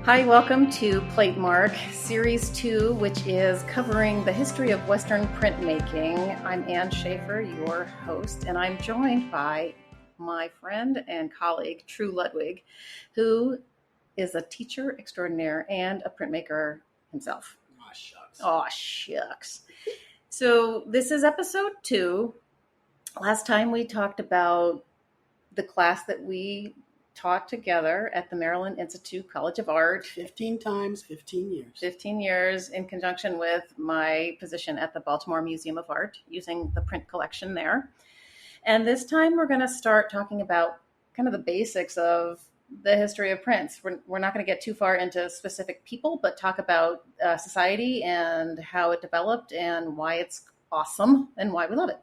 Hi, welcome to Platemark, Series 2, which is covering the history of Western printmaking. I'm Shafer, your host, and I'm joined by my friend and colleague, True Ludwig, who is a teacher extraordinaire and a printmaker himself. Aw, shucks. Aw, shucks. So this is episode 2. Last time we talked about the class that we taught together at the Maryland Institute College of Art. 15 times, 15 years. 15 years in conjunction with my position at the Baltimore Museum of Art, using the print collection there. And this time we're going to start talking about kind of the basics of the history of prints. We're not going to get too far into specific people, but talk about society and how it developed and why it's awesome and why we love it.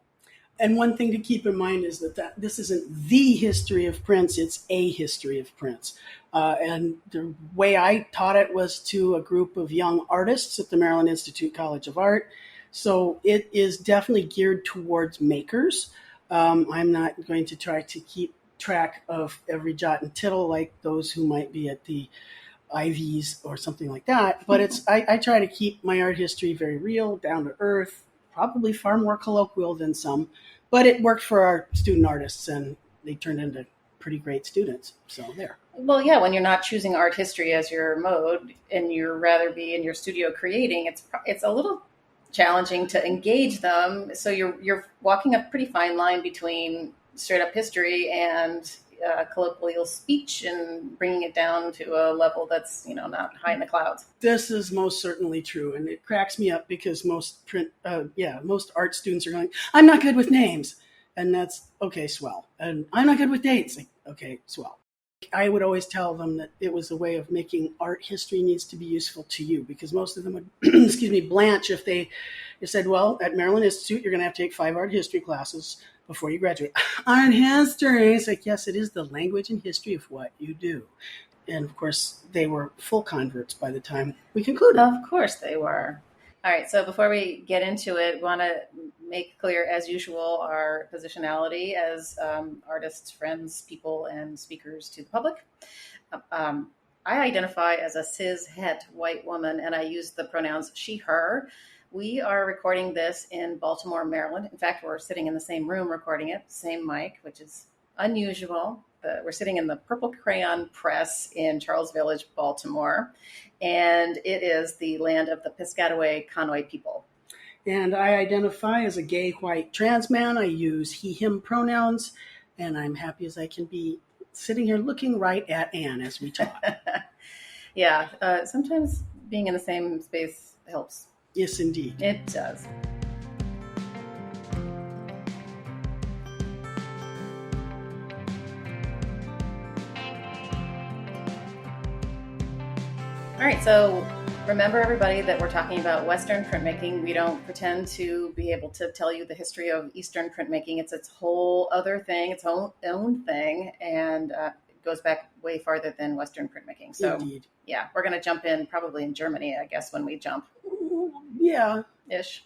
And one thing to keep in mind is that this isn't the history of prints, it's a history of prints. And the way I taught it was to a group of young artists at the Maryland Institute College of Art. So it is definitely geared towards makers. I'm not going to try to keep track of every jot and tittle like those who might be at the Ivies or something like that. But I try to keep my art history very real, down to earth, probably far more colloquial than some. But it worked for our student artists, and they turned into pretty great students. So there. Well, yeah, when you're not choosing art history as your mode and you'd rather be in your studio creating, it's a little challenging to engage them. So you're walking a pretty fine line between straight up history and colloquial speech and bringing it down to a level that's, not high in the clouds. This is most certainly true. And it cracks me up because most art students are going, I'm not good with names. And that's okay, swell. And I'm not good with dates. Like, okay, swell. I would always tell them that it was a way of making art history needs to be useful to you, because most of them would, blanch if they said, well, at Maryland Institute, you're going to have to take 5 art history classes before you graduate. Art history. It's like, yes, it is the language and history of what you do. And of course, they were full converts by the time we concluded. Of course they were. All right, so before we get into it, we want to make clear, as usual, our positionality as artists, friends, people, and speakers to the public. I identify as a cis-het white woman, and I use the pronouns she, her. We are recording this in Baltimore, Maryland. In fact, we're sitting in the same room recording it, same mic, which is unusual. We're sitting in the Purple Crayon Press in Charles Village, Baltimore, and it is the land of the Piscataway Conway people. And I identify as a gay white trans man. I use he, him pronouns, and I'm happy as I can be sitting here looking right at Anne as we talk. Yeah, sometimes being in the same space helps. Yes, indeed. It does. All right, so remember, everybody, that we're talking about Western printmaking. We don't pretend to be able to tell you the history of Eastern printmaking. It's its whole other thing, its own thing, and it goes back way farther than Western printmaking. So, Indeed. Yeah, we're going to jump in probably in Germany, I guess, when we jump. Yeah. Ish.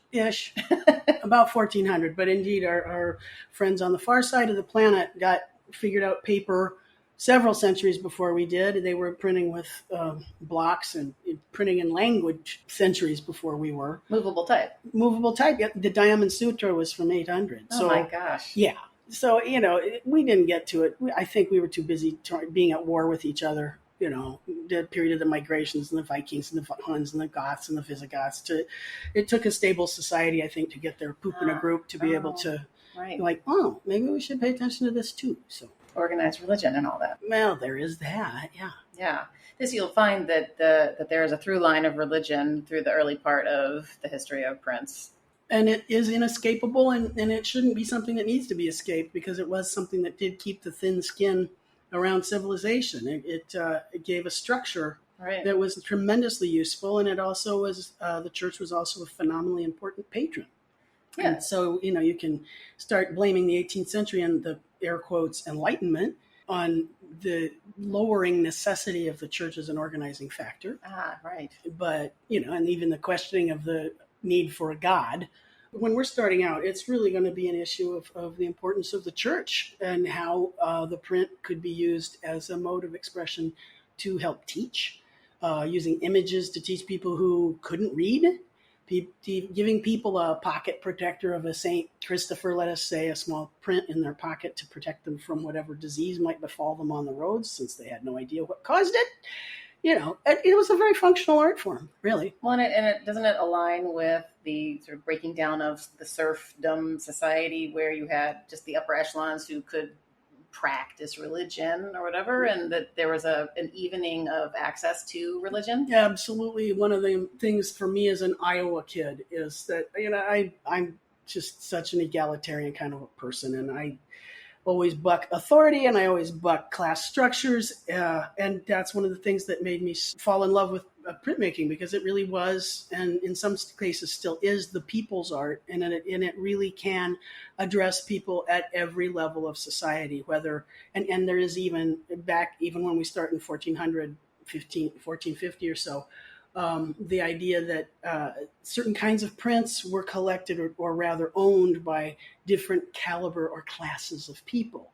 About 1400. But indeed, our friends on the far side of the planet figured out paper several centuries before we did. They were printing with blocks and printing in language centuries before we were. Movable type. The Diamond Sutra was from 800. Oh, my gosh. Yeah. So, we didn't get to it. I think we were too busy being at war with each other. The period of the migrations and the Vikings and the Huns and the Goths and the Visigoths. It took a stable society, I think, to get their poop in a group to be able to, maybe we should pay attention to this too. So organized religion and all that. Well, there is that, yeah. Yeah. You'll find that there is a through line of religion through the early part of the history of prints. And it is inescapable, and it shouldn't be something that needs to be escaped, because it was something that did keep the thin skin around civilization. It gave a structure that was tremendously useful, and it also was the church was also a phenomenally important patron. Yeah. And so you can start blaming the 18th century and the air quotes Enlightenment on the lowering necessity of the church as an organizing factor. Right. But and even the questioning of the need for a God. When we're starting out, it's really going to be an issue of the importance of the church and how the print could be used as a mode of expression to help teach, using images to teach people who couldn't read, giving people a pocket protector of a St. Christopher, let us say, a small print in their pocket to protect them from whatever disease might befall them on the roads, since they had no idea what caused it. It was a very functional art form, really. Well, and it doesn't it align with the sort of breaking down of the serfdom society where you had just the upper echelons who could practice religion or whatever, and that there was an evening of access to religion? Yeah, absolutely. One of the things for me as an Iowa kid is that, I'm just such an egalitarian kind of a person, and I always buck authority, and I always buck class structures. And that's one of the things that made me fall in love with printmaking, because it really was, and in some cases still is, the people's art. And it really can address people at every level of society, whether, and there is even when we start in 1450 or so, the idea that certain kinds of prints were collected or rather owned by different caliber or classes of people.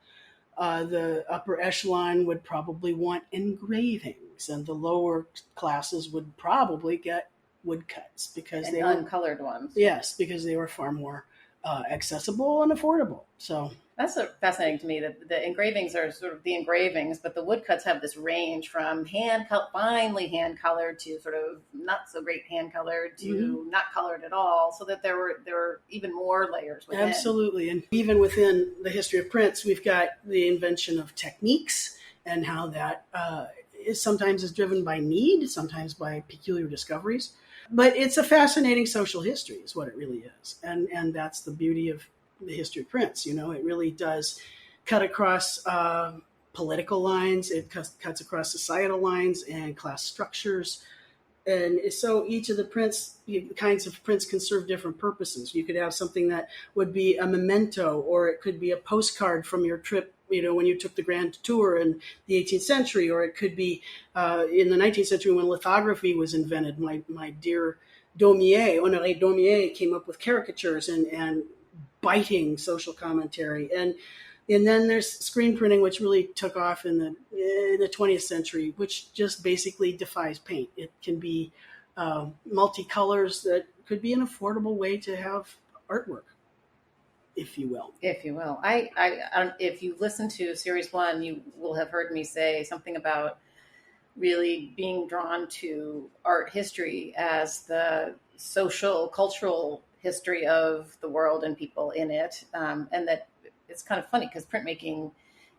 The upper echelon would probably want engravings, and the lower classes would probably get woodcuts because And they uncolored ones. Yes, because they were far more accessible and affordable. So That's fascinating to me. That the engravings are sort of the engravings, but the woodcuts have this range from finely hand colored to sort of not so great hand colored to not colored at all. So that there were even more layers within. Absolutely, and even within the history of prints, we've got the invention of techniques and how that sometimes is driven by need, sometimes by peculiar discoveries. But it's a fascinating social history, is what it really is, and that's the beauty of the history of prints. It really does cut across political lines. It cuts across societal lines and class structures. And so each of the kinds of prints can serve different purposes. You could have something that would be a memento, or it could be a postcard from your trip, when you took the grand tour in the 18th century, or it could be in the 19th century when lithography was invented. My dear Honoré Daumier, came up with caricatures and biting social commentary. And then there's screen printing, which really took off in the 20th century, which just basically defies paint. It can be multicolors that could be an affordable way to have artwork, if you will. If you will. If you listen to Series 1, you will have heard me say something about really being drawn to art history as the social, cultural history of the world and people in it. And that it's kind of funny because printmaking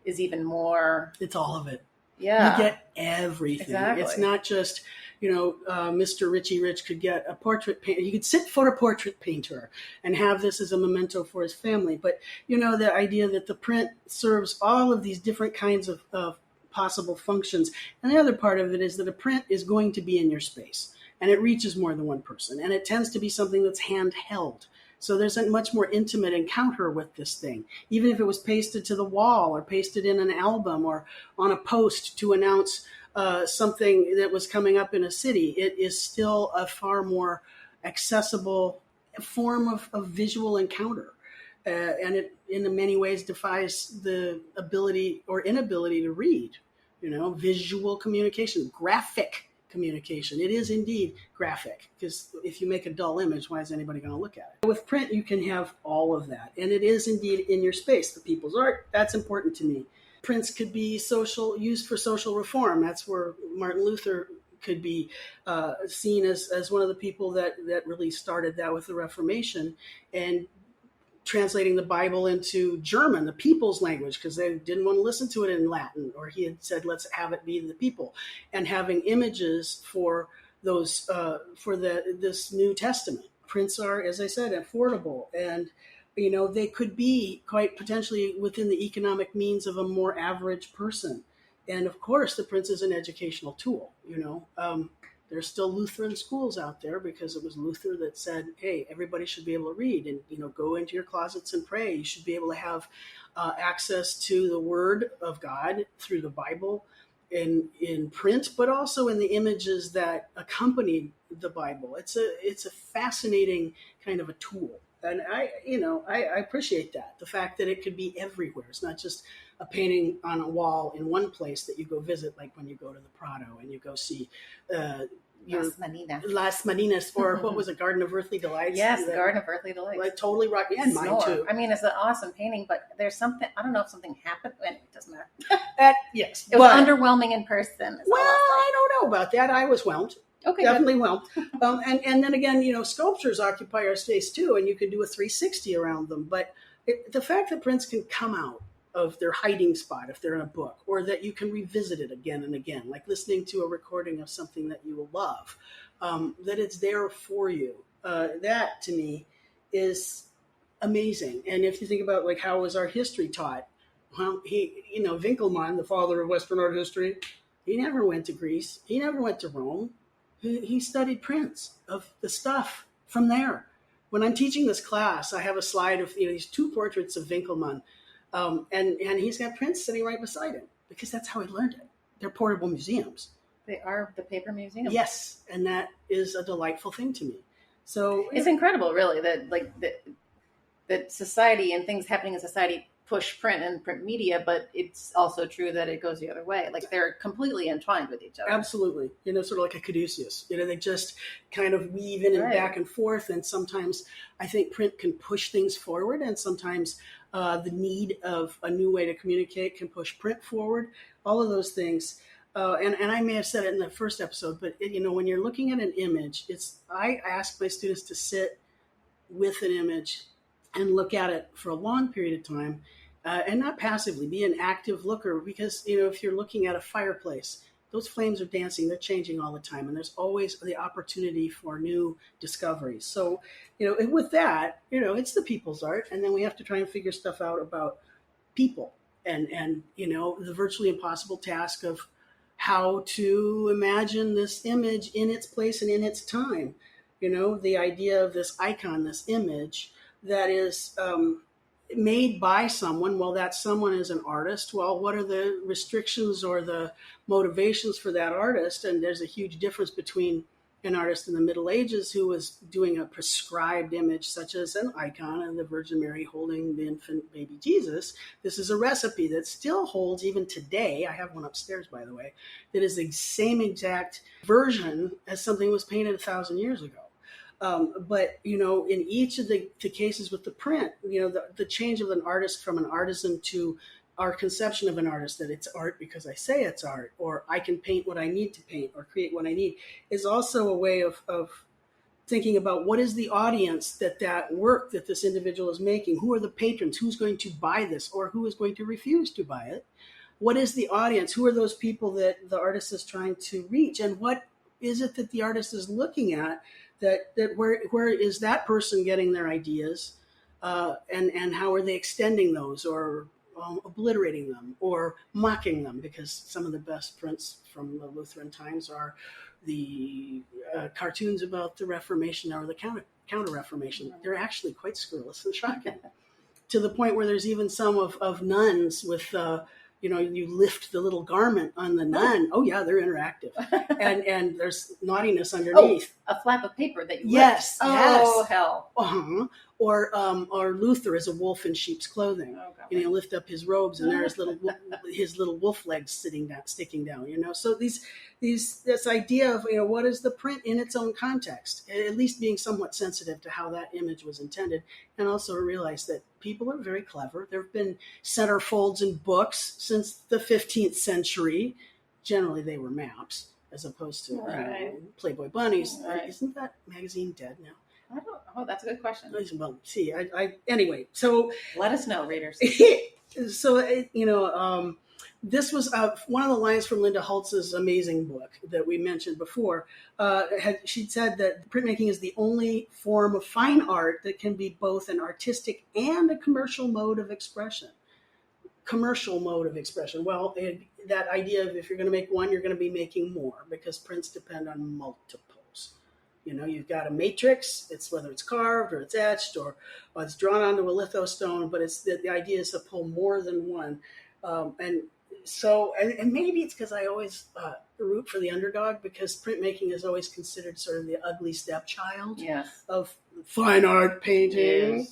is even more. It's all of it. Yeah. You get everything. Exactly. It's not just, Mr. Richie Rich could get a portrait painter. You could sit for a portrait painter and have this as a memento for his family. But, the idea that the print serves all of these different kinds of possible functions. And the other part of it is that a print is going to be in your space, and it reaches more than one person. And it tends to be something that's handheld. So there's a much more intimate encounter with this thing. Even if it was pasted to the wall or pasted in an album or on a post to announce something that was coming up in a city, it is still a far more accessible form of visual encounter. And it, in many ways, defies the ability or inability to read. Visual communication, graphic communication. It is indeed graphic, because if you make a dull image, why is anybody going to look at it? With print, you can have all of that, and it is indeed in your space. The people's art, that's important to me. Prints could be used for social reform. That's where Martin Luther could be seen as one of the people that really started that with the Reformation, and translating the Bible into German, the people's language, because they didn't want to listen to it in Latin, or he had said, let's have it be the people, and having images for those, this New Testament. Prints are, as I said, affordable, and, they could be quite potentially within the economic means of a more average person. And of course, the prints is an educational tool, There's still Lutheran schools out there because it was Luther that said, hey, everybody should be able to read, and, go into your closets and pray. You should be able to have access to the Word of God through the Bible in print, but also in the images that accompany the Bible. It's a fascinating kind of a tool. And I appreciate that. The fact that it could be everywhere. It's not just a painting on a wall in one place that you go visit, like when you go to the Prado and you go see Las Marinas, or what was it, Garden of Earthly Delights? Yes, the Garden of Earthly Delights. Like totally rock. And mine too. I mean, it's an awesome painting, but there's something, I don't know if something happened. Anyway, it doesn't matter. Yes. It was underwhelming in person. Well, I don't know about that. I was whelmed. Okay, definitely whelmed. And then again, sculptures occupy our space too, and you can do a 360 around them. But the fact that prints can come out of their hiding spot if they're in a book, or that you can revisit it again and again, like listening to a recording of something that you love, that it's there for you. That to me is amazing. And if you think about like how was our history taught, well, Winkelmann, the father of Western art history, he never went to Greece. He never went to Rome. He studied prints of the stuff from there. When I'm teaching this class, I have a slide of these two portraits of Winkelmann. And he's got prints sitting right beside him because that's how he learned it. They're portable museums. They are the paper museum. Yes, and that is a delightful thing to me. So it's incredible, really, that society and things happening in society push print and print media, but it's also true that it goes the other way. Like they're completely entwined with each other. Absolutely. Sort of like a caduceus. They just kind of weave in and back and forth. And sometimes I think print can push things forward, and sometimes the need of a new way to communicate can push print forward. All of those things. And I may have said it in the first episode, but when you're looking at an image, I ask my students to sit with an image and look at it for a long period of time, and not passively, be an active looker, because if you're looking at a fireplace, those flames are dancing, they're changing all the time, and there's always the opportunity for new discoveries. So and with that, it's the people's art, and then we have to try and figure stuff out about people, and the virtually impossible task of how to imagine this image in its place and in its time. The idea of this icon, this image that is made by someone. Well, that someone is an artist. Well, what are the restrictions or the motivations for that artist? And there's a huge difference between an artist in the Middle Ages who was doing a prescribed image, such as an icon of the Virgin Mary holding the infant baby Jesus. This is a recipe that still holds even today. I have one upstairs, by the way, that is the same exact version as something was painted 1,000 years ago. But in each of the cases with the print, the change of an artist from an artisan to our conception of an artist, that it's art because I say it's art, or I can paint what I need to paint or create what I need, is also a way of thinking about what is the audience that work that this individual is making. Who are the patrons? Who's going to buy this, or who is going to refuse to buy it? What is the audience? Who are those people that the artist is trying to reach? And what is it that the artist is looking at? That where is that person getting their ideas, and how are they extending those, or obliterating them, or mocking them? Because some of the best prints from the Lutheran times are the cartoons about the Reformation or the Counter-Reformation. They're actually quite scurrilous and shocking, to the point where there's even some of nuns with you lift the little garment on the nun. Oh yeah, they're interactive, and there's naughtiness underneath. Oh, a flap of paper that you yes, lift. yes. Oh hell. Uh-huh. Or Luther is a wolf in sheep's clothing. Oh, you lift up his robes, and there's his little wolf legs sticking down. So this idea of what is the print in its own context, at least being somewhat sensitive to how that image was intended, and also realize that people are very clever. There have been centerfolds in books since the 15th century. Generally, they were maps as opposed to Playboy bunnies. Right. Isn't that magazine dead now? I don't. Oh, that's a good question. Well, see, anyway. So let us know, readers. So this was one of the lines from Linda Holtz's amazing book that we mentioned before. She said that printmaking is the only form of fine art that can be both an artistic and a commercial mode of expression. Commercial mode of expression. Well, that idea of if you're going to make one, you're going to be making more, because prints depend on multiples. You've got a matrix. It's whether it's carved or it's etched or it's drawn onto a lithostone, but it's the idea is to pull more than one. And So, and maybe it's because I always root for the underdog, because printmaking is always considered sort of the ugly stepchild Yes. of fine art painting.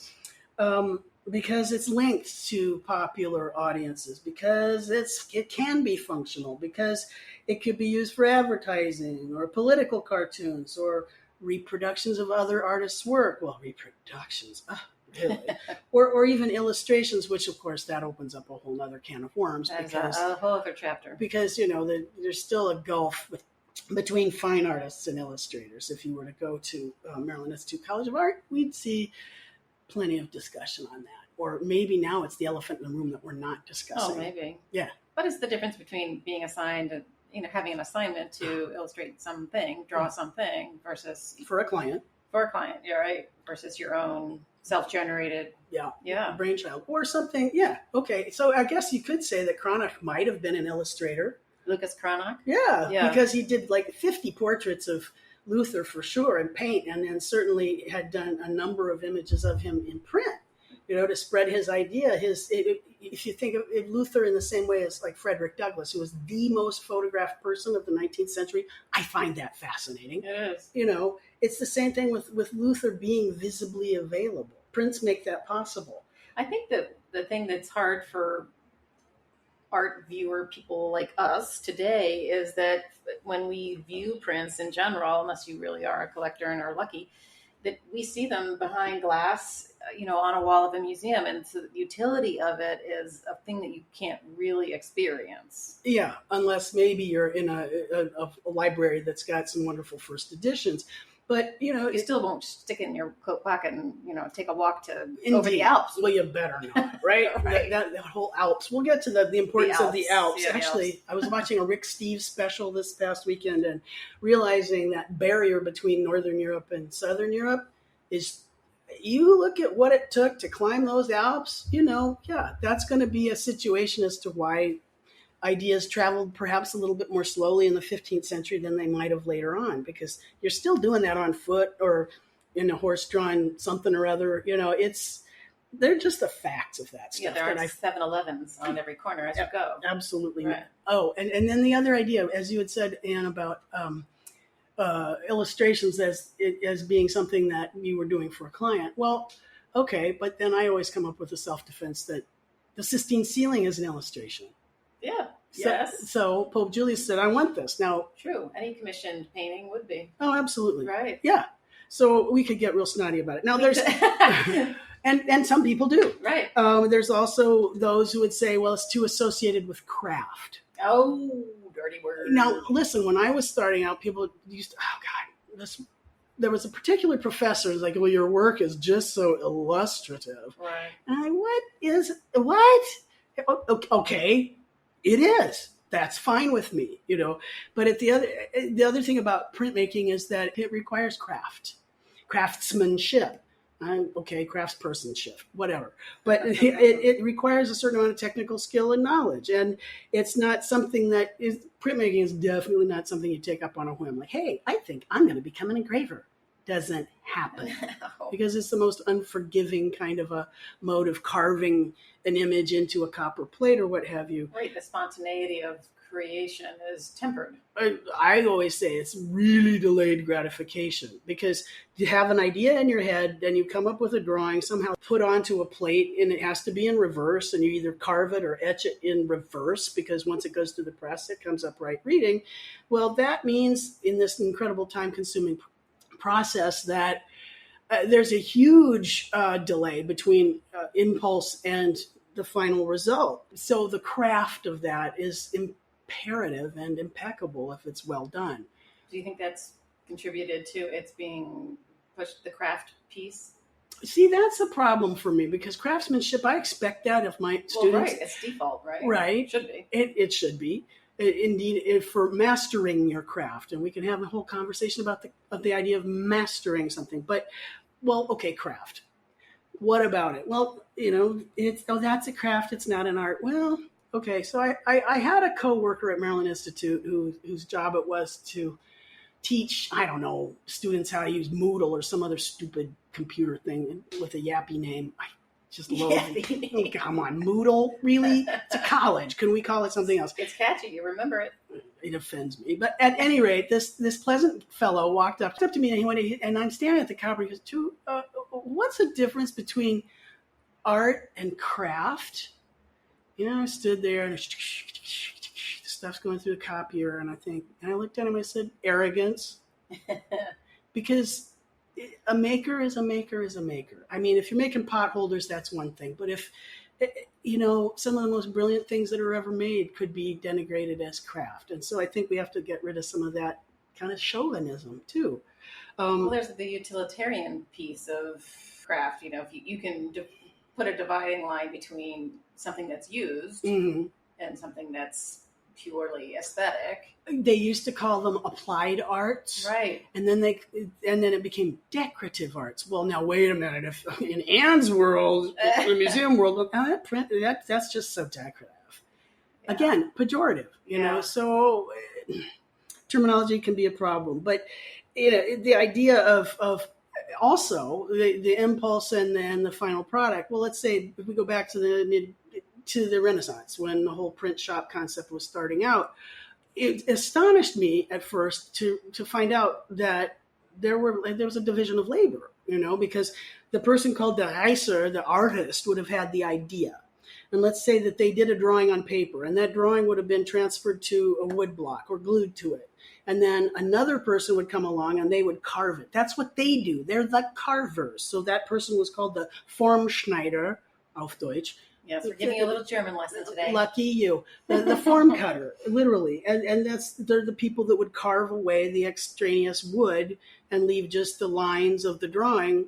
Yes. Because it's linked to popular audiences, because it can be functional, because it could be used for advertising or political cartoons or reproductions of other artists' work. Well, reproductions, really, or even illustrations, which of course that opens up a whole nother can of worms. That is because a whole other chapter. because there's still a gulf between fine artists and illustrators. If you were to go to Maryland Institute College of Art, we'd see plenty of discussion on that. Or maybe now it's the elephant in the room that we're not discussing. Oh, maybe. Yeah. What is the difference between being assigned, having an assignment to illustrate something, draw something, versus for a client? For a client, yeah, right. Versus your own self-generated. Yeah. Brainchild or something. Yeah. Okay. So I guess you could say that Cranach might have been an illustrator. Lucas Cranach? Yeah. Because he did like 50 portraits of Luther for sure in paint, and then certainly had done a number of images of him in print, to spread his idea. If you think of Luther in the same way as like Frederick Douglass, who was the most photographed person of the 19th century, I find that fascinating. It is. It's the same thing with Luther being visibly available. Prints make that possible. I think that the thing that's hard for art viewer people like us today is that when we view prints in general, unless you really are a collector and are lucky, that we see them behind glass, on a wall of a museum. And so the utility of it is a thing that you can't really experience. Yeah, unless maybe you're in a library that's got some wonderful first editions. But, you still won't stick it in your coat pocket and, take a walk over the Alps. Well, you better not, right? Right. That whole Alps. We'll get to the importance of the Alps. Yeah, Actually, I was watching a Rick Steves special this past weekend and realizing that barrier between Northern Europe and Southern Europe is, you look at what it took to climb those Alps, that's going to be a situation as to why ideas traveled perhaps a little bit more slowly in the 15th century than they might have later on, because you're still doing that on foot or in a horse-drawn something or other. They're just the facts of that stuff. Yeah, there are 7-Elevens on every corner as you go. Absolutely. Right. Oh, and then the other idea, as you had said, Anne, about illustrations as being something that you were doing for a client. Well, okay, but then I always come up with a self-defense that the Sistine ceiling is an illustration. Yeah. Yes. So Pope Julius said, I want this. Now, true. Any commissioned painting would be. Oh, absolutely. Right. Yeah. So we could get real snotty about it. Now there's, and some people do. Right. There's also those who would say, well, it's too associated with craft. Oh, dirty word. Now, listen, when I was starting out, people used to, there was a particular professor who's like, well, your work is just so illustrative. Right. And what? Okay. It is. That's fine with me, But the other thing about printmaking is that it requires craftsmanship. Craftspersonship, whatever. But it requires a certain amount of technical skill and knowledge, and it's not something that printmaking is definitely not something you take up on a whim. Like, hey, I think I'm going to become an engraver. Doesn't happen because it's the most unforgiving kind of a mode of carving an image into a copper plate or what have you. Right, the spontaneity of creation is tempered. I always say it's really delayed gratification, because you have an idea in your head, then you come up with a drawing, somehow put onto a plate, and it has to be in reverse, and you either carve it or etch it in reverse, because once it goes to the press, it comes up right reading. Well, that means in this incredible time-consuming process that there's a huge delay between impulse and the final result. So the craft of that is imperative and impeccable if it's well done. Do you think that's contributed to its being pushed, the craft piece? See, that's a problem for me, because craftsmanship, I expect that of my students. Well, right, it's default, right? Right. It should be. It should be. Indeed, for mastering your craft, and we can have a whole conversation about the idea of mastering something. But, well, okay, craft. What about it? Well, that's a craft. It's not an art. Well, okay. So I had a coworker at Maryland Institute whose job it was to teach, I don't know, students how to use Moodle or some other stupid computer thing with a yappy name. just loathing. Oh, come on, Moodle? Really? It's a college. Can we call it something else? It's catchy. You remember it. It offends me. But at any rate, this pleasant fellow walked up to me and he went, and I'm staring at the copper. He goes, what's the difference between art and craft? I stood there and stuff's going through the copier, and I looked at him and I said, arrogance. Because a maker is a maker is a maker. I mean, if you're making pot holders, that's one thing. But if, some of the most brilliant things that are ever made could be denigrated as craft. And so I think we have to get rid of some of that kind of chauvinism, too. Well, there's the utilitarian piece of craft. If you can put a dividing line between something that's used mm-hmm. and something that's purely aesthetic. They used to call them applied arts, right? And then it became decorative arts. Well, now wait a minute. If in Anne's world, the museum world, that's just so decorative. Yeah. Again, pejorative. So terminology can be a problem. But the idea of also the impulse and then the final product. Well, let's say if we go back to the Renaissance, when the whole print shop concept was starting out, it astonished me at first to find out that there was a division of labor, because the person called the Reiser, the artist, would have had the idea. And let's say that they did a drawing on paper, and that drawing would have been transferred to a wood block or glued to it. And then another person would come along and they would carve it. That's what they do. They're the carvers. So that person was called the Formschneider, auf Deutsch. Yes, we're giving you a little German lesson today. Lucky you. The form cutter, literally. And they're the people that would carve away the extraneous wood and leave just the lines of the drawing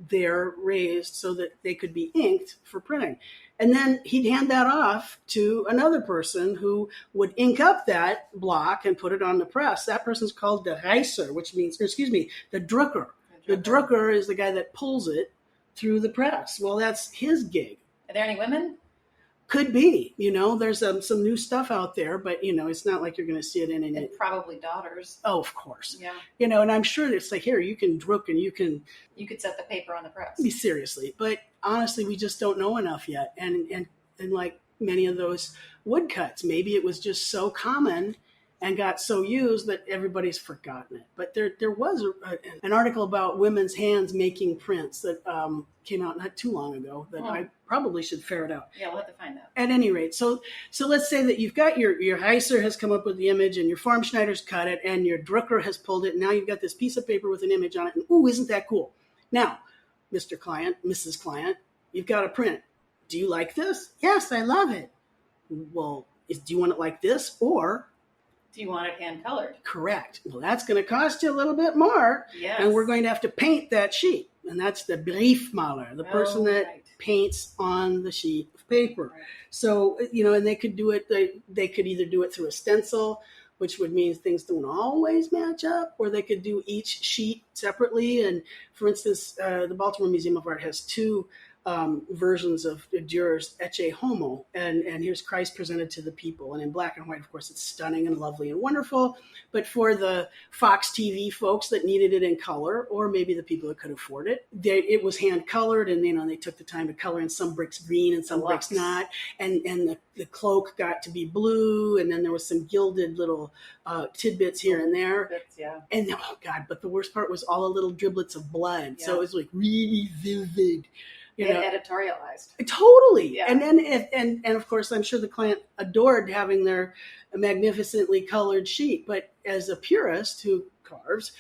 there raised so that they could be inked for printing. And then he'd hand that off to another person who would ink up that block and put it on the press. That person's called the Reiser, which means, the Drucker. The Drucker is the guy that pulls it through the press. Well, that's his gig. Are there any women? Could be. There's some new stuff out there, but, it's not like you're going to see it in any... And probably daughters. Oh, of course. Yeah. And I'm sure it's like, here, you can druck and you can... You could set the paper on the press. Seriously. But honestly, we just don't know enough yet. And like many of those woodcuts, maybe it was just so common and got so used that everybody's forgotten it. But there was an article about women's hands making prints that came out not too long ago that I probably should ferret out. Yeah, we'll have to find that. At any rate, so let's say that you've got your Heiser has come up with the image and your Formschneider's cut it and your Drucker has pulled it. And now you've got this piece of paper with an image on it. And ooh, isn't that cool? Now, Mr. Client, Mrs. Client, you've got a print. Do you like this? Yes, I love it. Well, do you want it like this or... Do you want it hand-colored? Correct. Well, that's going to cost you a little bit more. Yes. And we're going to have to paint that sheet. And that's the Briefmaler, the person that paints on the sheet of paper. Right. So, and they could do it, they could either do it through a stencil, which would mean things don't always match up, or they could do each sheet separately. And for instance, the Baltimore Museum of Art has two versions of Dürer's Ecce Homo, and here's Christ presented to the people. And in black and white, of course, it's stunning and lovely and wonderful. But for the Fox TV folks that needed it in color, or maybe the people that could afford it, it was hand colored, and they took the time to color in some bricks green and some bricks not, and the cloak got to be blue, and then there was some gilded little tidbits here and there. Yeah. And oh God, but the worst part was all the little driblets of blood. Yeah. So it was like really vivid. Editorialized. Totally. Yeah. And then and of course I'm sure the client adored having their magnificently colored sheet. But as a purist who carves,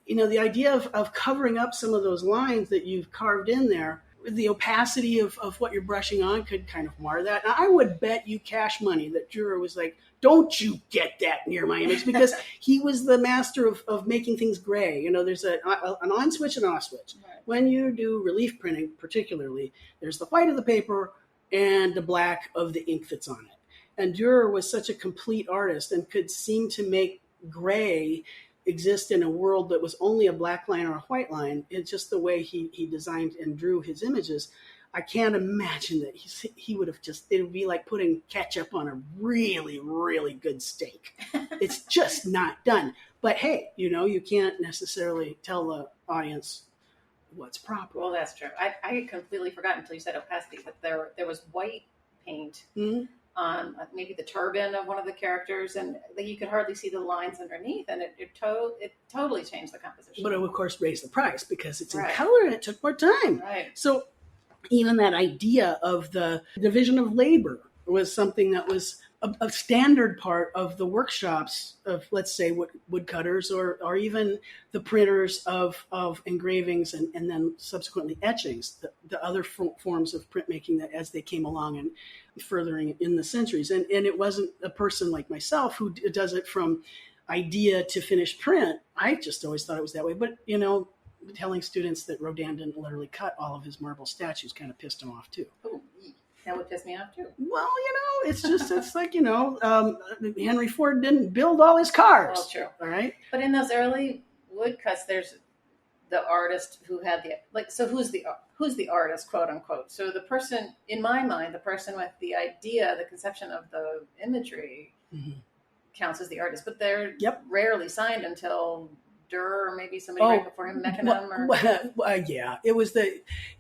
the idea of covering up some of those lines that you've carved in there, the opacity of what you're brushing on could kind of mar that. Now, I would bet you cash money that Dürer was like, don't you get that near my image, because he was the master of making things gray. There's an on switch and off switch. Right. When you do relief printing, particularly, there's the white of the paper and the black of the ink that's on it. And Dürer was such a complete artist and could seem to make gray exist in a world that was only a black line or a white line. It's just the way he designed and drew his images. I can't imagine that he would have it would be like putting ketchup on a really, really good steak. It's just not done. But hey, you can't necessarily tell the audience what's proper. Well, that's true. I had completely forgotten until you said opacity that there was white paint Mm-hmm. on maybe the turban of one of the characters, and you could hardly see the lines underneath, and it totally changed the composition. But it, of course, raised the price because it's in Right. color and it took more time. Right. So even that idea of the division of labor was something that was a standard part of the workshops of, let's say, woodcutters or even the printers of engravings and then subsequently etchings, the other forms of printmaking that as they came along and furthering in the centuries. And it wasn't a person like myself who does it from idea to finished print. I just always thought it was that way. But, telling students that Rodin didn't literally cut all of his marble statues kind of pissed them off too. Oh, that would piss me off too. Well, it's like, Henry Ford didn't build all his cars. Well, true. All right. But in those early woodcuts, there's the artist who had so who's the artist, quote unquote. So the person, in my mind, the person with the idea, the conception of the imagery counts as the artist, but they're rarely signed until Durer or maybe somebody right before him, Mechanum yeah, it was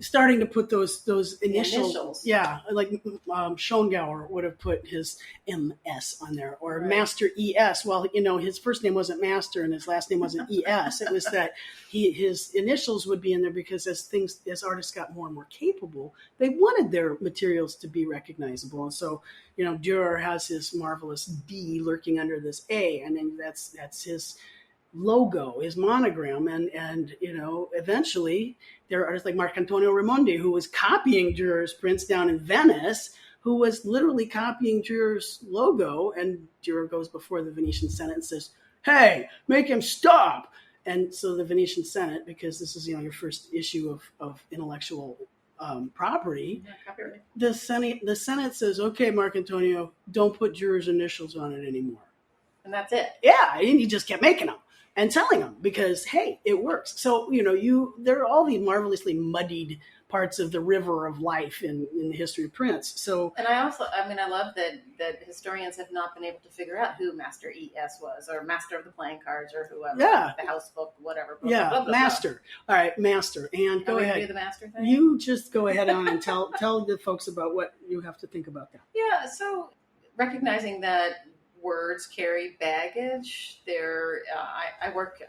starting to put those initials. Yeah, like Schongauer would have put his MS on there, or Master ES. Well, his first name wasn't Master and his last name wasn't ES. It was that his initials would be in there because as artists got more and more capable, they wanted their materials to be recognizable. And so, Durer has his marvelous D lurking under this A, and then that's his logo, his monogram, and eventually there are artists like Marcantonio Raimondi, who was copying Durer's prints down in Venice, who was literally copying Durer's logo, and Durer goes before the Venetian Senate and says, "Hey, make him stop!" And so the Venetian Senate, because this is your first issue of intellectual property, the Senate says, "Okay, Marcantonio, don't put Durer's initials on it anymore." And that's it. Yeah, and he just kept making them and telling them because, hey, it works. So, there are all these marvelously muddied parts of the river of life in the history of prints. So, and I love that historians have not been able to figure out who Master ES was, or Master of the Playing Cards, or whoever. Yeah. The house book, whatever. Master. All right, Master. And go ahead. Do the Master thing? You just go ahead on and tell the folks about what you have to think about that. Yeah, so recognizing that words carry baggage. I work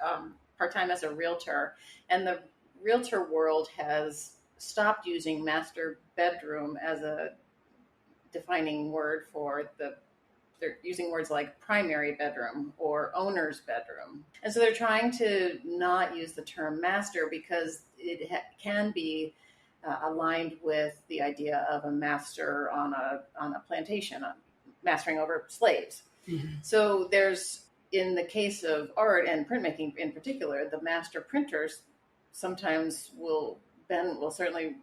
part-time as a realtor, and the realtor world has stopped using master bedroom as a defining word for they're using words like primary bedroom or owner's bedroom. And so they're trying to not use the term master because it can be aligned with the idea of a master on a plantation, mastering over slaves. Mm-hmm. So there's, in the case of art and printmaking in particular, the master printers sometimes Ben will certainly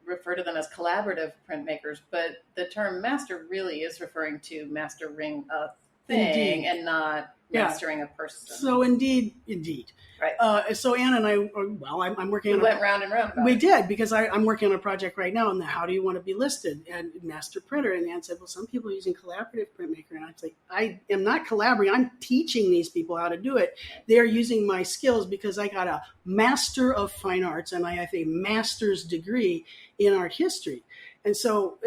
refer to them as collaborative printmakers, but the term master really is referring to mastering a thing and not mastering a person. So indeed. Right. So Ann and I'm working on... We went round and round about We it. did, because I'm working on a project right now on how do you want to be listed and master printer. And Ann said, well, some people are using collaborative printmaker. And I was like, I am not collaborating. I'm teaching these people how to do it. They're using my skills because I got a Master of Fine Arts and I have a master's degree in art history. And so,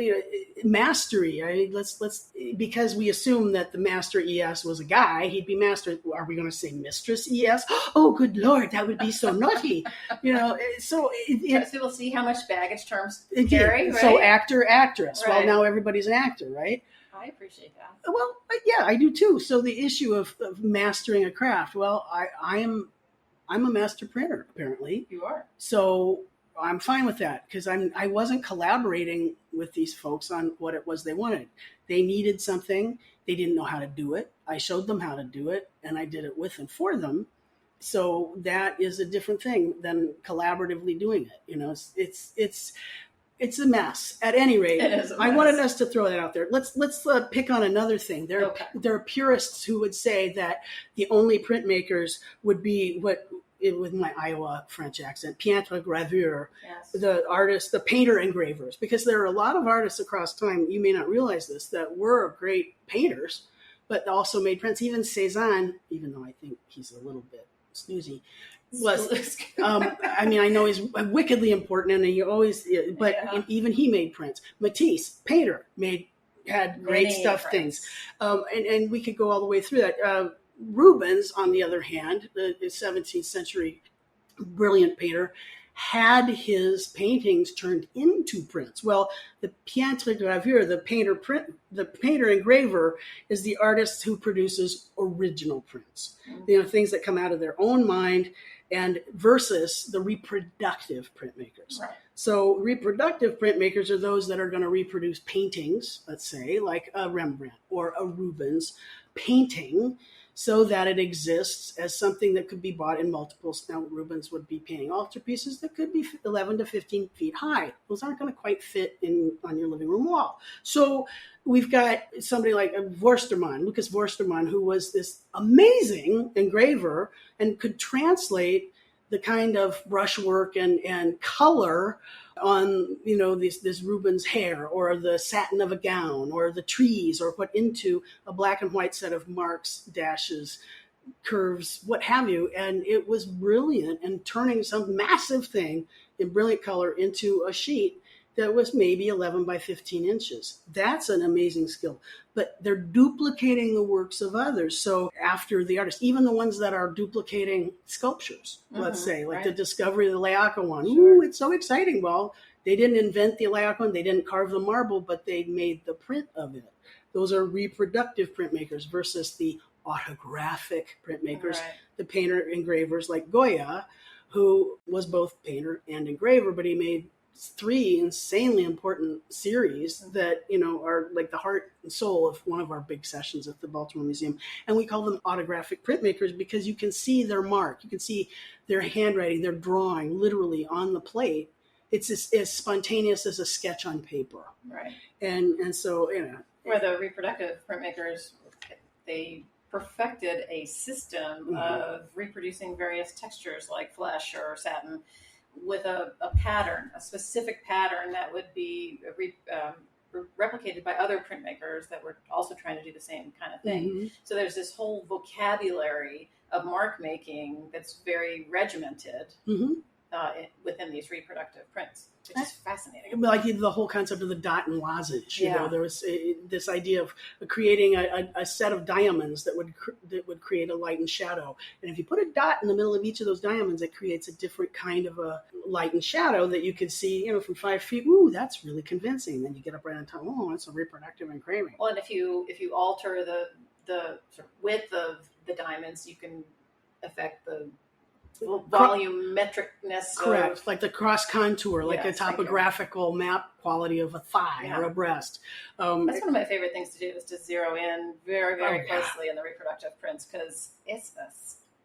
mastery, let's because we assume that the master ES was a guy, he'd be master. Are we going to say mistress ES? Oh, good Lord, that would be so naughty. So we'll see how much baggage terms carry, right? So actor, actress. Right. Well, now everybody's an actor, right? I appreciate that. Well, yeah, I do too. So the issue of mastering a craft, well, I'm a master printer, apparently. You are. So I'm fine with that because I wasn't collaborating with these folks on what it was they wanted. They needed something. They didn't know how to do it. I showed them how to do it, and I did it with and for them. So that is a different thing than collaboratively doing it. It's a mess. At any rate, I wanted us to throw that out there. Let's pick on another thing. There are purists who would say that the only printmakers would be with my Iowa French accent, peintre graveur, the artists, the painter engravers, because there are a lot of artists across time, you may not realize this, that were great painters, but also made prints. Even Cézanne, even though I think he's a little bit snoozy, was. I mean, I know he's wickedly important, and he always. But even he made prints. Matisse, painter, had great Many stuff. prints. Things, and we could go all the way through that. Rubens, on the other hand, the 17th century brilliant painter, had his paintings turned into prints. Well, the peintre graveur, the painter engraver, is the artist who produces original prints. Mm-hmm. Things that come out of their own mind, and versus the reproductive printmakers. Right. So reproductive printmakers are those that are going to reproduce paintings, let's say, like a Rembrandt or a Rubens painting, so that it exists as something that could be bought in multiples. Now, Rubens would be painting altarpieces that could be 11 to 15 feet high. Those aren't going to quite fit on your living room wall. So we've got somebody like Lucas Vorsterman, who was this amazing engraver and could translate the kind of brushwork and color on, this Rubens hair or the satin of a gown or the trees or what into a black and white set of marks, dashes, curves, what have you. And it was brilliant in turning some massive thing in brilliant color into a sheet that was maybe 11 by 15 inches. That's an amazing skill. But they're duplicating the works of others. So after the artist, even the ones that are duplicating sculptures, let's say, like the discovery of the Laocoon. Sure. Ooh, it's so exciting. Well, they didn't invent the Laocoon, they didn't carve the marble, but they made the print of it. Those are reproductive printmakers versus the autographic printmakers, the painter engravers like Goya, who was both painter and engraver, but he made 3 insanely important series that, are like the heart and soul of one of our big sessions at the Baltimore Museum. And we call them autographic printmakers because you can see their mark. You can see their handwriting, their drawing literally on the plate. It's as spontaneous as a sketch on paper. Right. And so, Where the reproductive printmakers, they perfected a system of reproducing various textures like flesh or satin with a pattern, a specific pattern that would be replicated by other printmakers that were also trying to do the same kind of thing. Mm-hmm. So there's this whole vocabulary of mark making that's very regimented within these reproductive prints, which is fascinating. Like the whole concept of the dot and lozenge. There was this idea of creating a set of diamonds that would create a light and shadow. And if you put a dot in the middle of each of those diamonds, it creates a different kind of a light and shadow that you can see, from 5 feet. Ooh, that's really convincing. Then you get up right on top. Oh, it's a reproductive engraving. Well, and if you alter the sort of width of the diamonds, you can affect the volumetricness. Correct. Like the cross contour, like a topographical map quality of a thigh or a breast. That's one of my favorite things to do, is to zero in very, very closely in the reproductive prints, because it's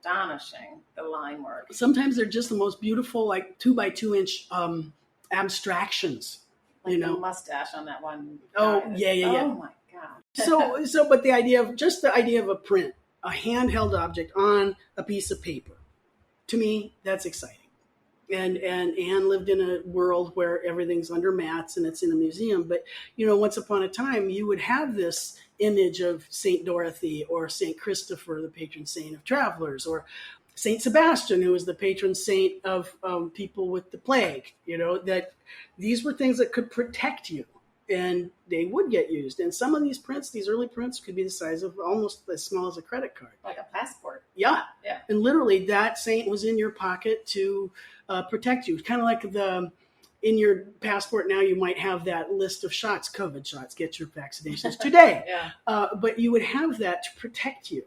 astonishing, the line work. Sometimes they're just the most beautiful, like 2 by 2 inch abstractions. Like the mustache on that one. Oh, yeah. Oh my God. But the idea of a print, a handheld object on a piece of paper, to me, that's exciting. And Anne lived in a world where everything's under mats and it's in a museum. But, once upon a time, you would have this image of St. Dorothy or St. Christopher, the patron saint of travelers, or St. Sebastian, who was the patron saint of people with the plague, that these were things that could protect you. And they would get used. And some of these prints, these early prints, could be the size of almost as small as a credit card. Like a passport. Yeah. And literally that saint was in your pocket to protect you. Kind of like in your passport now, you might have that list of shots, COVID shots, get your vaccinations today. But you would have that to protect you,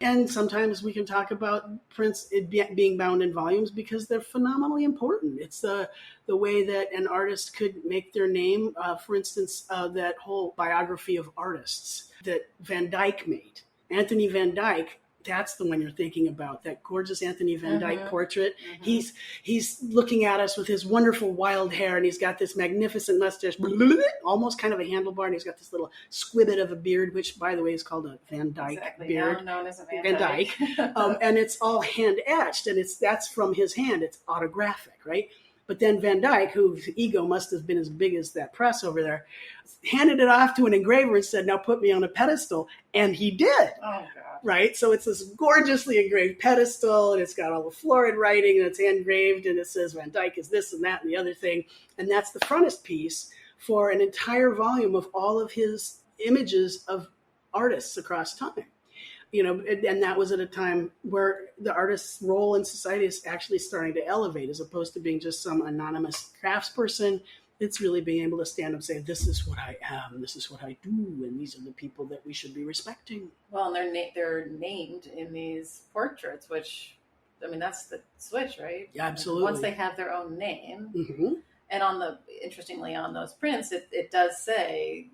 And sometimes we can talk about prints being bound in volumes because they're phenomenally important. It's the way that an artist could make their name. For instance, that whole biography of artists that Van Dyck made. Anthony Van Dyck, that's the one you're thinking about, that gorgeous Anthony Van Dyck portrait. He's looking at us with his wonderful wild hair, and he's got this magnificent mustache, almost kind of a handlebar, and he's got this little squibbit of a beard, which, by the way, is called a Van Dyck beard. Now known as a Van Dyck. And it's all hand etched, and that's from his hand. It's autographic, right? But then Van Dyck, whose ego must have been as big as that press over there, handed it off to an engraver and said, now put me on a pedestal. And he did. Oh, God. Right? So it's this gorgeously engraved pedestal, and it's got all the florid writing, and it's engraved, and it says Van Dyck is this and that and the other thing. And that's the frontispiece for an entire volume of all of his images of artists across time. And that was at a time where the artist's role in society is actually starting to elevate, as opposed to being just some anonymous craftsperson. It's really being able to stand up and say, this is what I am, this is what I do, and these are the people that we should be respecting. Well, and they're named in these portraits, which, I mean, that's the switch, right? Yeah, absolutely. Once they have their own name. Mm-hmm. And interestingly, on those prints, it does say,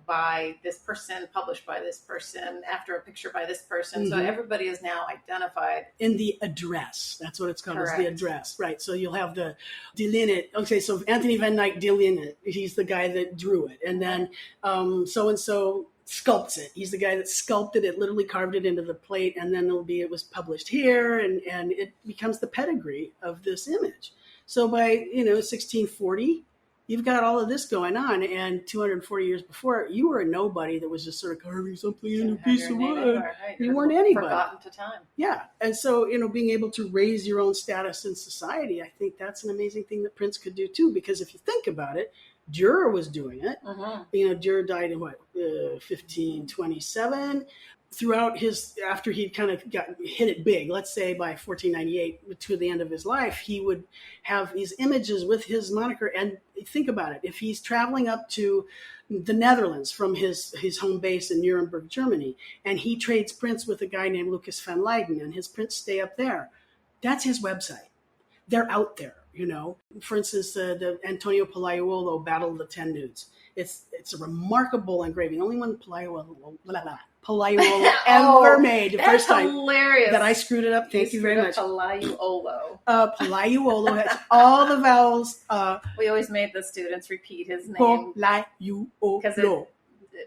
by this person, published by this person, after a picture by this person. Mm-hmm. So everybody is now identified. In the address. That's what it's called, is the address. Right. So you'll have the delineate. Okay, so Anthony Van Dyck delineate. He's the guy that drew it. And then so-and-so sculpts it. He's the guy that sculpted it, literally carved it into the plate. And then it was published here. And it becomes the pedigree of this image. So by 1640, you've got all of this going on, and 240 years before, you were a nobody that was just sort of carving something in a piece of wood. Right. You weren't anybody. Forgotten to time. Yeah, and so being able to raise your own status in society, I think that's an amazing thing that Prince could do too. Because if you think about it, Dürer was doing it. Mm-hmm. Dürer died in 1527. Throughout after he'd kind of hit it big, let's say by 1498 to the end of his life, he would have these images with his moniker. And think about it, if he's traveling up to the Netherlands from his home base in Nuremberg, Germany, and he trades prints with a guy named Lucas van Leyden, and his prints stay up there, that's his website. They're out there, For instance, the Antonio Palaiuolo Battle of the Ten Nudes. It's a remarkable engraving. Only one Palaiuolo ever made. The first time hilarious. That I screwed it up. Thank you very much. Palaiuolo. Palaiuolo has all the vowels. We always made the students repeat his name. Palaiuolo. Because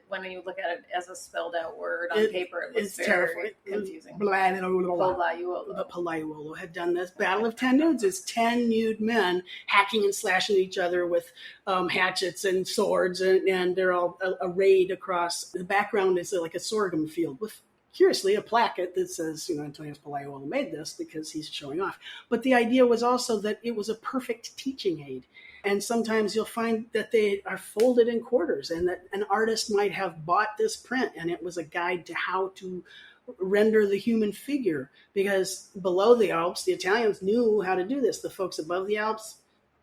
when you look at it as a spelled out word on paper, it was very confusing. Palaiuolo. But Palaiuolo had done this. Battle of Ten Nudes is 10 nude men hacking and slashing each other with hatchets and swords, and they're all arrayed across. The background is like a sorghum field with, curiously, a placket that says, Antonius Palaiuolo made this because he's showing off. But the idea was also that it was a perfect teaching aid. And sometimes you'll find that they are folded in quarters, and that an artist might have bought this print, and it was a guide to how to render the human figure. Because below the Alps, the Italians knew how to do this. The folks above the Alps,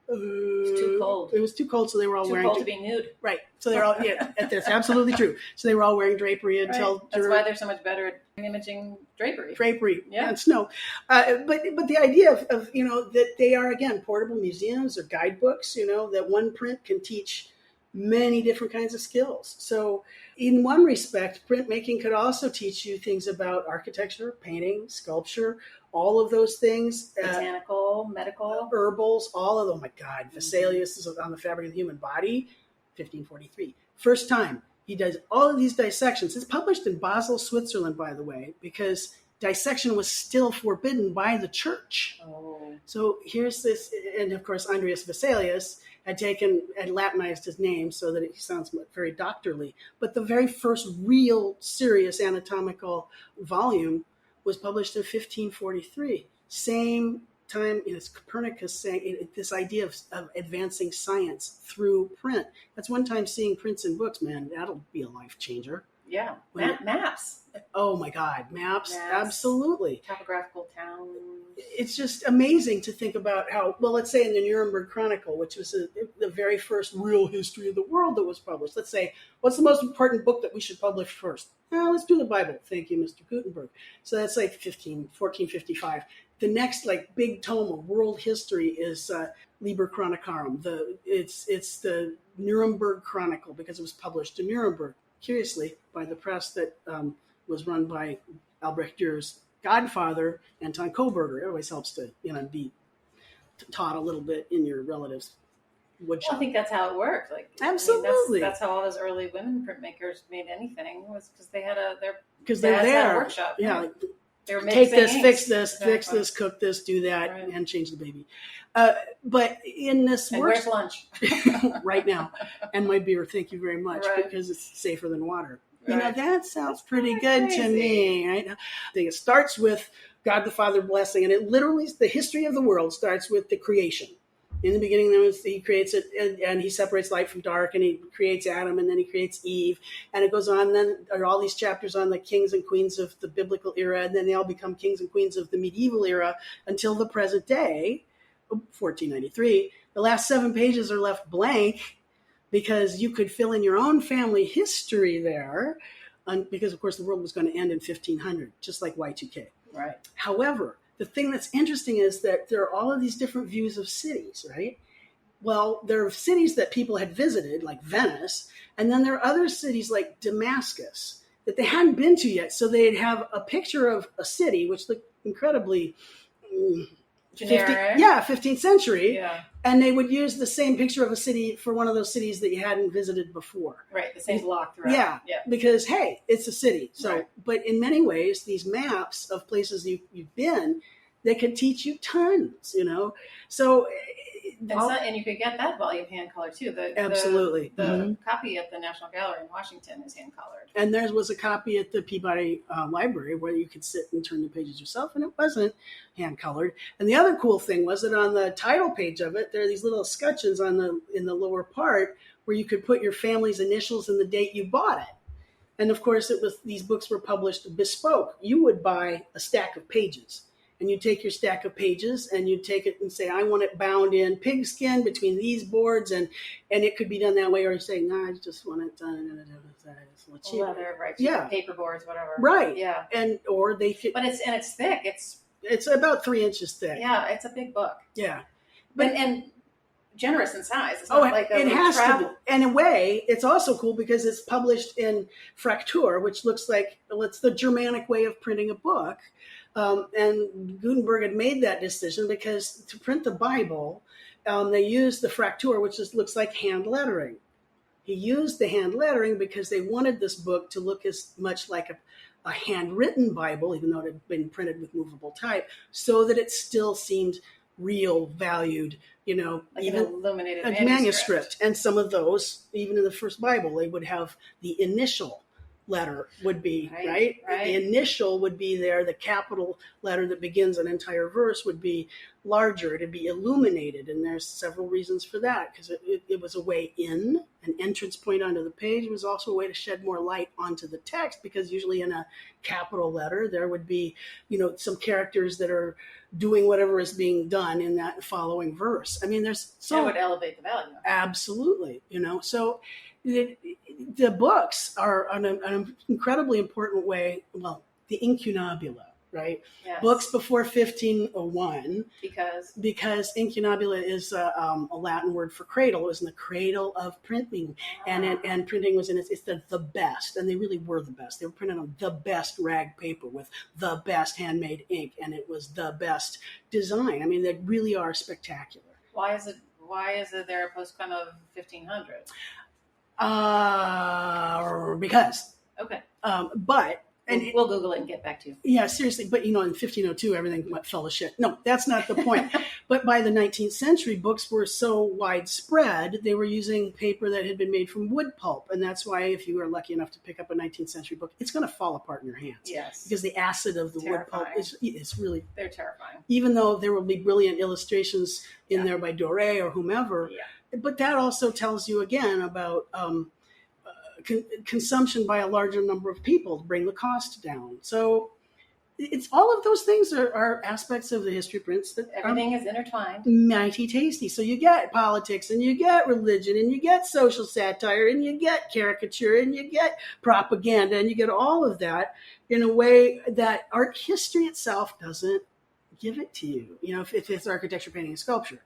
it was too cold. It was too cold, so they were all wearing... Too cold to be nude. Right. So they're all... Yeah, that's absolutely true. So they were all wearing drapery until... Right. That's why they're so much better at imaging drapery. Yeah. And snow. But the idea of that they are, again, portable museums or guidebooks, that one print can teach many different kinds of skills. So in one respect, printmaking could also teach you things about architecture, painting, sculpture, all of those things. Botanical, medical. Herbals, all of them. Oh my God. Vesalius is on the fabric of the human body, 1543. First time he does all of these dissections. It's published in Basel, Switzerland, by the way, because dissection was still forbidden by the church. Oh. So here's this, and of course, Andreas Vesalius had Latinized his name so that it sounds very doctorly. But the very first real serious anatomical volume was published in 1543. Same time, it's Copernicus saying this idea of advancing science through print. That's one time seeing prints in books, man, that'll be a life changer. Yeah, maps. Oh my God, maps, absolutely. Topographical towns. It's just amazing to think about how, well, let's say in the Nuremberg Chronicle, which was the very first real history of the world that was published. Let's say, what's the most important book that we should publish first? Let's do the Bible. Thank you, Mr. Gutenberg. So that's like 1455. The next big tome of world history is Liber Chronicarum. It's the Nuremberg Chronicle because it was published in Nuremberg, curiously, by the press that was run by Albrecht Dürer's godfather, Anton Koberger. It always helps to be taught a little bit in your relatives' woodshop. Well, I think that's how it worked. Absolutely, that's how all those early women printmakers made anything, was because they had they're there workshop. Yeah, They were take mixing this, inks. fix this, Exactly. fix this, cook this, do that, Right. and change the baby. But in this And work where's lunch? right now, and my beer, thank you very much, Right. because it's safer than water. You Right. know, that sounds That's pretty kinda good to crazy. me. Right? I think it starts with God the Father blessing, and it literally, the history of the world starts with the creation. In the beginning, he creates it, and he separates light from dark, and he creates Adam, and then he creates Eve, and it goes on. And then there are all these chapters on the kings and queens of the biblical era, and then they all become kings and queens of the medieval era until the present day, 1493. The last 7 pages are left blank because you could fill in your own family history there, because of course the world was going to end in 1500, just like Y2K. Right. However, the thing that's interesting is that there are all of these different views of cities, right? Well, there are cities that people had visited, like Venice, and then there are other cities like Damascus that they hadn't been to yet. So they'd have a picture of a city, which looked incredibly Generic. 15th century. Yeah. And they would use the same picture of a city for one of those cities that you hadn't visited before. Right. The same block throughout. Yeah, because, hey, it's a city. So, Right. But in many ways, these maps of places you've been, they could teach you tons, you know. So, and you could get that volume hand colored too. Absolutely. The copy at the National Gallery in Washington is hand colored. And there was a copy at the Peabody Library where you could sit and turn the pages yourself, and it wasn't hand colored. And the other cool thing was that on the title page of it, there are these little escutcheons in the lower part where you could put your family's initials and the date you bought it. And of course, these books were published bespoke. You would buy a stack of pages. And you take your stack of pages and you take it and say, I want it bound in pigskin between these boards, and it could be done that way, or you say, no, I just want it done. It's a little cheaper. Leather, right? Yeah, paper boards, whatever. Right. Yeah. Or they fit. But it's thick. It's about 3 inches thick. Yeah, it's a big book. Yeah, and generous in size. It's not like it has travel. to be. And in a way, it's also cool because it's published in Fraktur, which looks like it's the Germanic way of printing a book. And Gutenberg had made that decision because to print the Bible, they used the Fraktur, which looks like hand lettering. He used the hand lettering because they wanted this book to look as much like a handwritten Bible, even though it had been printed with movable type, so that it still seemed real, valued, like even an illuminated a manuscript. And some of those, even in the first Bible, they would have the initial letter would be, right? The initial would be there. The capital letter that begins an entire verse would be larger. It'd be illuminated. And there's several reasons for that, because it was a way in, an entrance point onto the page. It was also a way to shed more light onto the text, because usually in a capital letter, there would be, some characters that are doing whatever is being done in that following verse. I mean, there's so. It would elevate the value. Absolutely. So the books are an incredibly important way. Well, the incunabula, right? Yes. Books before 1501. Because incunabula is a Latin word for cradle. It was in the cradle of printing, and printing was it's the best, and they really were the best. They were printed on the best rag paper with the best handmade ink, and it was the best design. I mean, they really are spectacular. Why is it there a postcard of 1500? Because. Okay. But. And we'll Google it and get back to you. Yeah, seriously. But, in 1502, everything fell to shit. No, that's not the point. But by the 19th century, books were so widespread, they were using paper that had been made from wood pulp. And that's why if you were lucky enough to pick up a 19th century book, it's going to fall apart in your hands. Yes. Because the acid of the wood pulp is really... They're terrifying. Even though there will be brilliant illustrations in there by Doré or whomever. Yeah. But that also tells you, again, about... consumption by a larger number of people to bring the cost down. So it's all of those things are aspects of the history of prints that everything is intertwined. Mighty tasty. So you get politics, and you get religion, and you get social satire, and you get caricature, and you get propaganda, and you get all of that in a way that art history itself doesn't give it to you. If it's architecture, painting, and sculpture.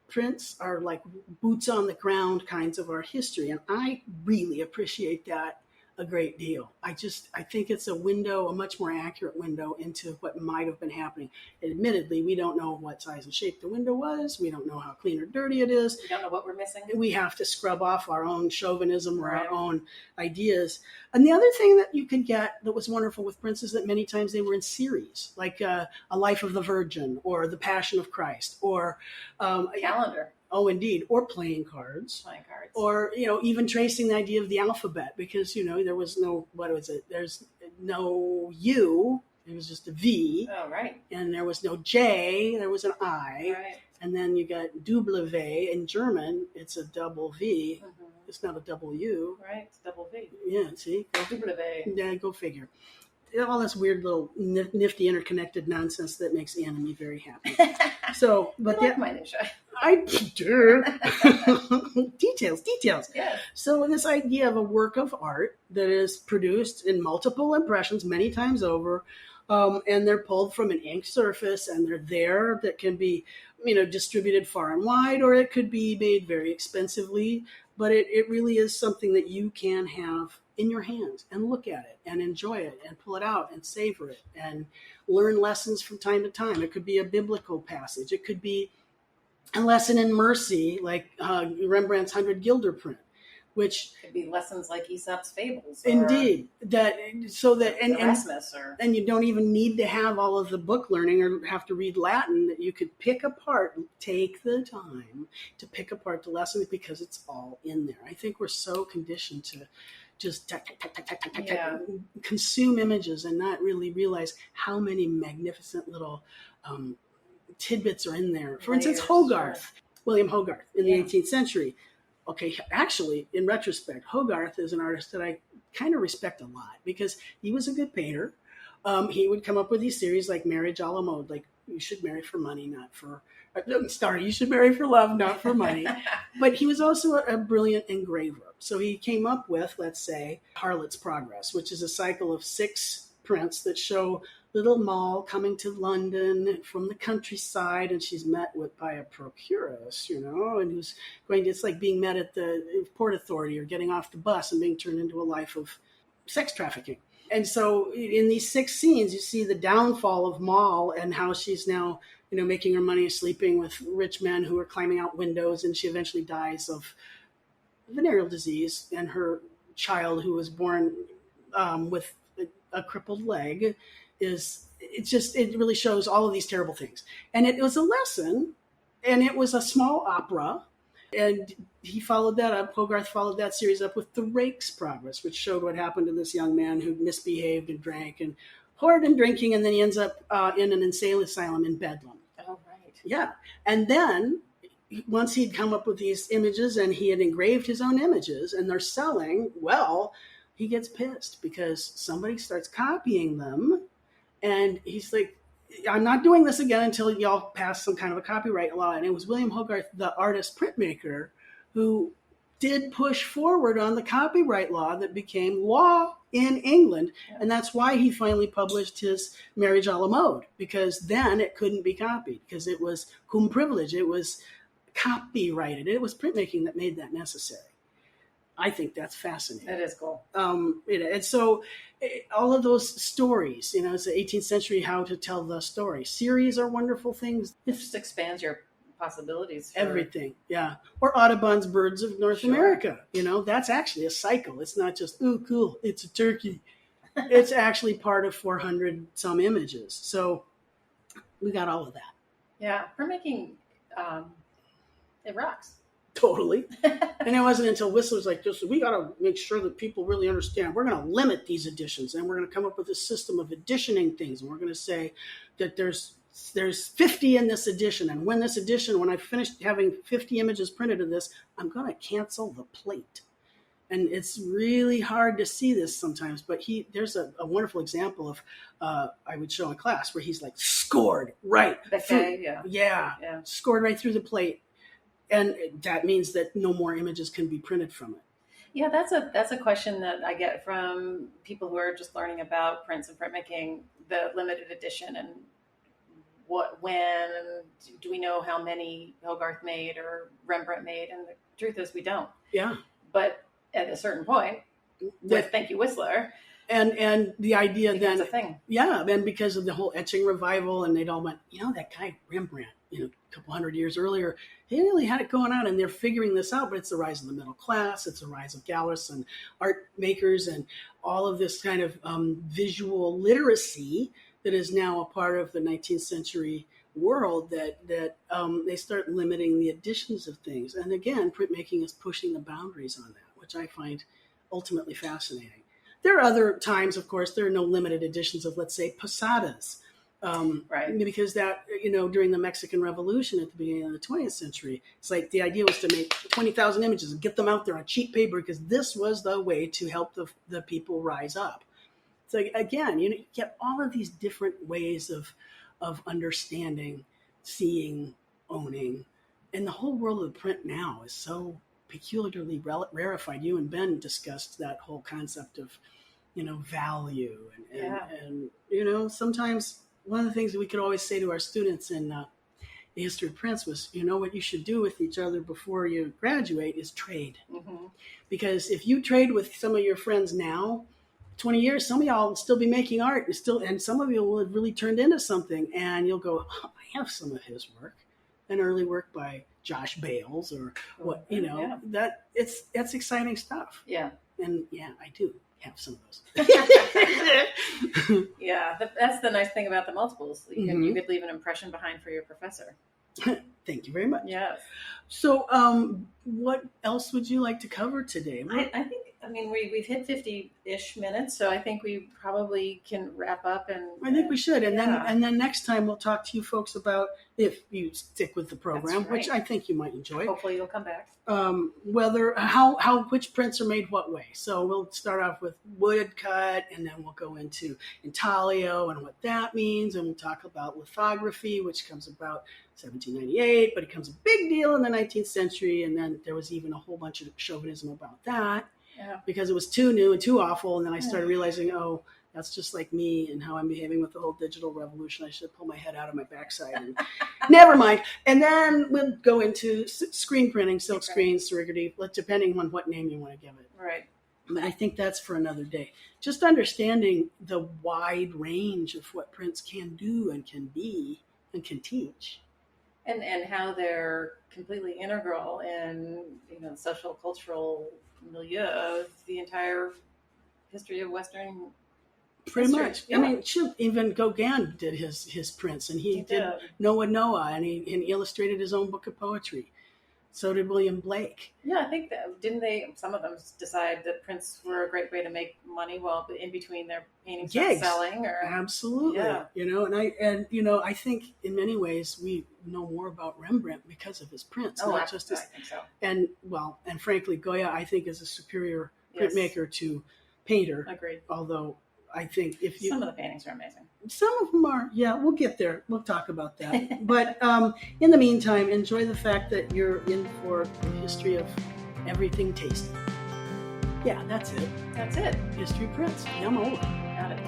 Prints are like boots on the ground kinds of art history, and I really appreciate that a great deal. I think it's a window, a much more accurate window into what might have been happening. And admittedly, we don't know what size and shape the window was. We don't know how clean or dirty it is. We don't know what we're missing. We have to scrub off our own chauvinism or Right. our own ideas. And the other thing that you could get that was wonderful with prints is that many times they were in series, like A Life of the Virgin or The Passion of Christ or Calendar. Oh, indeed. Or playing cards. Playing cards. Or, even tracing the idea of the alphabet because, there was no, what was it? There's no U. It was just a V. Oh, right. And there was no J. There was an I. Right. And then you got W. In German, it's a double V. Mm-hmm. It's not a double U. Right. It's double V. Yeah, see? W. Yeah, go figure. All this weird little nifty interconnected nonsense that makes Anne and me very happy. So, but I like minutia. I do. Details. Yeah. So this idea of a work of art that is produced in multiple impressions many times over, and they're pulled from an ink surface and they're there that can be, distributed far and wide, or it could be made very expensively, but it really is something that you can have in your hands and look at it and enjoy it and pull it out and savor it and learn lessons from time to time. It could be a biblical passage. It could be a lesson in mercy, like Rembrandt's 100 Guilder print, which could be lessons like Aesop's fables. Indeed, Erasmus, and you don't even need to have all of the book learning or have to read Latin. That you could pick apart, take the time to pick apart the lesson because it's all in there. I think we're so conditioned to just consume images and not really realize how many magnificent little tidbits are in there. For instance, Hogarth, William Hogarth in the 18th century. Okay, actually, in retrospect, Hogarth is an artist that I kind of respect a lot because he was a good painter. He would come up with these series like Marriage a la Mode, like you should marry for money, not for... you should marry for love, not for money. But he was also a brilliant engraver. So he came up with, let's say, Harlot's Progress, which is a cycle of 6 prints that show little Moll coming to London from the countryside, and she's met by a procuress, and who's going to, it's like being met at the Port Authority or getting off the bus and being turned into a life of sex trafficking. And so in these 6 scenes, you see the downfall of Moll and how she's now, making her money sleeping with rich men who are climbing out windows, and she eventually dies of venereal disease, and her child, who was born with a crippled leg, it really shows all of these terrible things. And it was a lesson, and it was a small opera, and Hogarth followed that series up with The Rake's Progress, which showed what happened to this young man who misbehaved and drank and poured and drinking, and then he ends up in an insane asylum in Bedlam. Oh, right. Yeah. And then once he'd come up with these images and he had engraved his own images and they're selling, well, he gets pissed because somebody starts copying them. And he's like, I'm not doing this again until y'all pass some kind of a copyright law. And it was William Hogarth, the artist printmaker, who did push forward on the copyright law that became law in England. Yeah. And that's why he finally published his Marriage a la Mode, because then it couldn't be copied because it was cum privilege. It was copyrighted. It was printmaking that made that necessary. I think that's fascinating. That is cool. And so all of those stories, it's the 18th century, how to tell the story. Series are wonderful things. It just expands your possibilities. For everything, yeah. Or Audubon's Birds of North America. That's actually a cycle. It's not just, ooh, cool, it's a turkey. It's actually part of 400 some images. So we got all of that. Yeah, printmaking, it rocks. Totally. And it wasn't until Whistler's like, we got to make sure that people really understand. We're going to limit these editions, and we're going to come up with a system of editioning things. And we're going to say that there's 50 in this edition. And when I finish having 50 images printed of this, I'm going to cancel the plate. And it's really hard to see this sometimes, but there's a wonderful example of, I would show in class where he's like scored right through, scored right through the plate. And that means that no more images can be printed from it. Yeah, that's a question that I get from people who are just learning about prints and printmaking, the limited edition, and when do we know how many Hogarth made or Rembrandt made? And the truth is we don't. Yeah. But at a certain point, with Thank You Whistler. And the idea then, a thing. Yeah, then because of the whole etching revival, and they'd all went, that guy Rembrandt, a couple hundred years earlier, he really had it going on, and they're figuring this out. But it's the rise of the middle class, it's the rise of gallerists and art makers, and all of this kind of visual literacy that is now a part of the 19th century world. That they start limiting the editions of things, and again, printmaking is pushing the boundaries on that, which I find ultimately fascinating. There are other times, of course, there are no limited editions of, let's say, posadas. Right. Because that, during the Mexican Revolution at the beginning of the 20th century, it's like the idea was to make 20,000 images and get them out there on cheap paper, because this was the way to help the people rise up. So again, you get all of these different ways of understanding, seeing, owning. And the whole world of print now is so peculiarly rarefied. You and Ben discussed that whole concept of, value. And sometimes one of the things that we could always say to our students in the history of prints was, what you should do with each other before you graduate is trade. Mm-hmm. Because if you trade with some of your friends now, 20 years, some of y'all will still be making art, and some of you will have really turned into something, and you'll go, I have some of his work, an early work by Josh Bales or what, that's exciting stuff. Yeah. And I do have some of those. Yeah, that's the nice thing about the multiples. You could leave an impression behind for your professor. Thank you very much. Yes. So, what else would you like to cover today? I think we've hit 50-ish minutes, so I think we probably can wrap up. And I think we should, and then next time we'll talk to you folks about, if you stick with the program, right. which I think you might enjoy. Hopefully you'll come back. Which prints are made what way. So we'll start off with woodcut, and then we'll go into intaglio and what that means, and we'll talk about lithography, which comes about 1798, but it becomes a big deal in the 19th century, and then there was even a whole bunch of chauvinism about that. Yeah. Because it was too new and too awful, and then I started realizing, that's just like me and how I'm behaving with the whole digital revolution. I should pull my head out of my backside. And never mind. And then we'll go into screen printing, silk screens, serigority, depending on what name you want to give it. Right. But I think that's for another day. Just understanding the wide range of what prints can do and can be and can teach. And how they're completely integral in the social, cultural milieu of the entire history of Western Pretty history. much. Yeah. I mean, even Gauguin did his prints, and he did Noah, and he illustrated his own book of poetry. So did William Blake. Yeah, I think that, some of them decide that prints were a great way to make money while in between their paintings not selling. Or absolutely. Yeah. I think in many ways we know more about Rembrandt because of his prints. I think so. And frankly, Goya, I think, is a superior printmaker to painter. Agreed. Although I think some of the paintings are amazing. Some of them are, we'll get there. We'll talk about that. But in the meantime, enjoy the fact that you're in for the history of everything tasty. Yeah, that's it. That's it. History of prints. Yum over. Got it.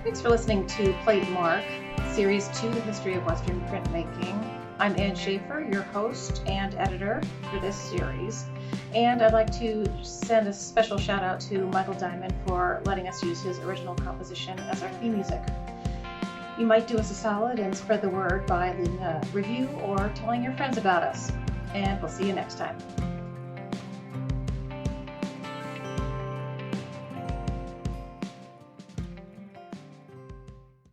Thanks for listening to Platemark, Series 2, The History of Western Printmaking. I'm Ann Shafer, your host and editor for this series. And I'd like to send a special shout out to Michael Diamond for letting us use his original composition as our theme music. You might do us a solid and spread the word by leaving a review or telling your friends about us. And we'll see you next time.